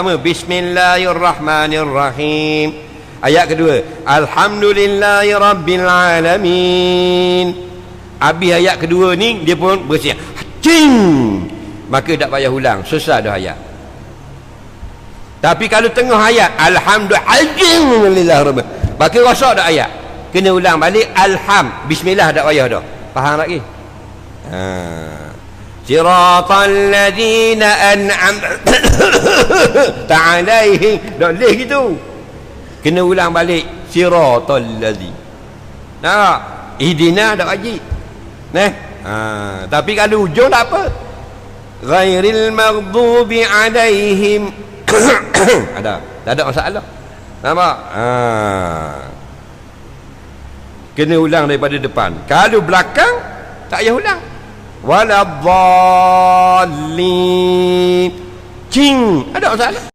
Bismillahirrahmanirrahim. Ayat kedua, Alhamdulillahirabbilalamin. Habis ayat kedua ni dia pun bersih. Cing. Maka tak payah ulang, selesai dah ayat. Tapi kalau tengah ayat Alhamdulillah, maka rosak dah ayat. Kena ulang balik bismillah, tak payah dah. Faham lagi? Siratal ladzina an'amta alaihim. Tak boleh gitu. Kena ulang balik. Siratal ladzi. Nah, ihdina dak wajib. Tapi kalau ujung tak apa. Ghairil maghdubi alaihim. Tak ada masalah. Nampak? Kena ulang daripada depan. Kalau belakang tak payah ulang. Waladhdallin. Cing, ada masalah.